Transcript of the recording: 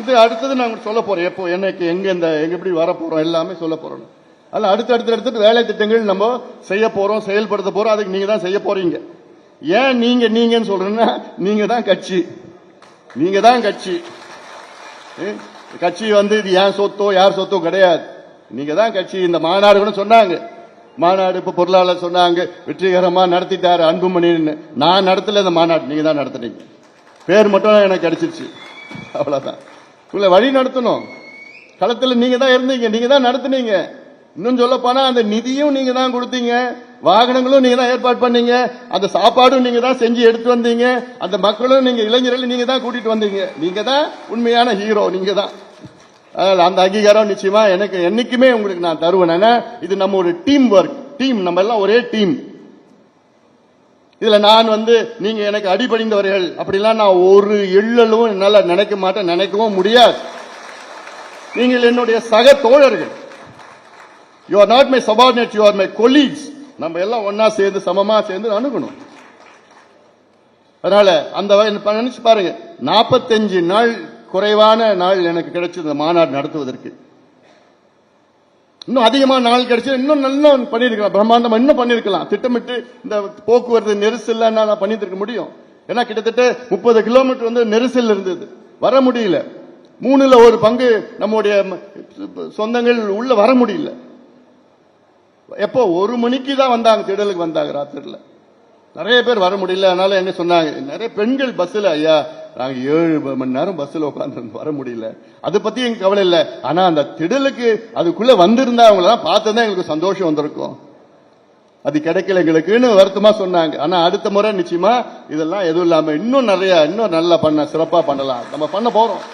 இது அடுத்தது நாங்க சொல்ல போறோம். எப்போ எனக்கு எங்க எப்படி வர போறோம் எல்லாமே சொல்ல போறோம். அதில் அடுத்து வேலை திட்டங்கள் நம்ம செய்ய போறோம், செயல்படுத்த போறோம். அதுக்கு நீங்க தான் செய்ய போறீங்க. ஏன் நீங்கன்னு சொல்றேன்னா, நீங்க தான் கட்சி. கட்சி வந்து இது ஏன் சொத்தோ யார் சொத்தோ கிடையாது. நீங்க தான் கட்சி. இந்த மாநாடு கூட சொன்னாங்க, மாநாடு இப்ப பொருளாளர் சொன்னாங்க வெற்றிகரமா நடத்திட்டாரு அன்புமணின்னு. நான் நடத்தல இந்த மாநாடு, நீங்க தான் நடத்துறீங்க. பேர் மட்டும் எனக்கு கிடைச்சிருச்சு, அவ்வளவுதான். உங்களை வழி நடத்தணும். களத்தில் நீங்க தான் இருந்தீங்க, நீங்க தான் நடத்துனீங்க. இன்னும் சொல்ல போனா அந்த நிதியும் நீங்க தான் கொடுத்தீங்க, வாகனங்களும் நீங்க தான் ஏற்பாடு பண்ணீங்க, அந்த சாப்பாடும் நீங்க தான் செஞ்சு எடுத்து வந்தீங்க, அந்த மக்களும் நீங்க இளைஞர்கள் நீங்க தான் கூட்டிட்டு வந்தீங்க. நீங்க தான் உண்மையான ஹீரோ, நீங்க தான். அந்த அங்கீகாரம் நிச்சயமா எனக்கு என்னைக்குமே உங்களுக்கு நான் தருவேன். இது நம்ம ஒரு டீம் ஒர்க், நம்ம எல்லாம் ஒரே டீம். இதுல நான் நீங்க எனக்கு அடிபணிந்தவர்கள் அப்படிலாம் நான் ஒரு எள்ளலும் என்னால நினைக்க மாட்டேன், நினைக்கவும் முடியாது. நீங்கள் என்னுடைய சக தோழர்கள். You are not my subordinate, you are my colleagues. நம்ம எல்லாம் ஒன்னா சேர்ந்து சமமா சேர்ந்து அணுகணும். அதனால அந்த நினைச்சு பாருங்க, 45 நாள் குறைவான நாள் எனக்கு கிடைச்சது இந்த மாநாடு நடத்துவதற்கு. இன்னும் அதிகமான நாள் கிடைச்சு இன்னும் நல்லா பண்ணிருக்கலாம், பிரம்மாண்டமா இன்னும் பண்ணிருக்கலாம். திட்டமிட்டு இந்த போக்குவரத்து நெரிசல் நான் பண்ணிட்டு முடியும். ஏன்னா கிட்டத்தட்ட 30 கிலோமீட்டர் நெரிசல் இருந்தது, வர முடியல. 3ல் 1 பங்கு நம்முடைய சொந்தங்கள் உள்ள வர முடியல. எப்போ 1 மணிக்கு தான் வந்தாங்க, திடலுக்கு வந்தாங்க ராத்திரில. நிறைய பேர் வர முடியல. அதனால என்ன சொன்னாங்க, நிறைய பெண்கள் பஸ்ல, ஐயா நாங்க 7 மணி நேரம் பஸ்ல உட்கார்ந்து வர முடியல, அதை பத்தி எங்களுக்கு கவலை இல்லை. ஆனா அந்த திடலுக்கு அதுக்குள்ள வந்திருந்தா அவங்களதான் பார்த்தா எங்களுக்கு சந்தோஷம் வந்திருக்கும். அது கிடைக்கல எங்களுக்குன்னு வருத்தமா சொன்னாங்க. ஆனா அடுத்த முறை நிச்சயமா இதெல்லாம் எதுவும் இல்லாம இன்னும் நல்லா சிறப்பா பண்ணலாம். நம்ம பண்ண போறோம்.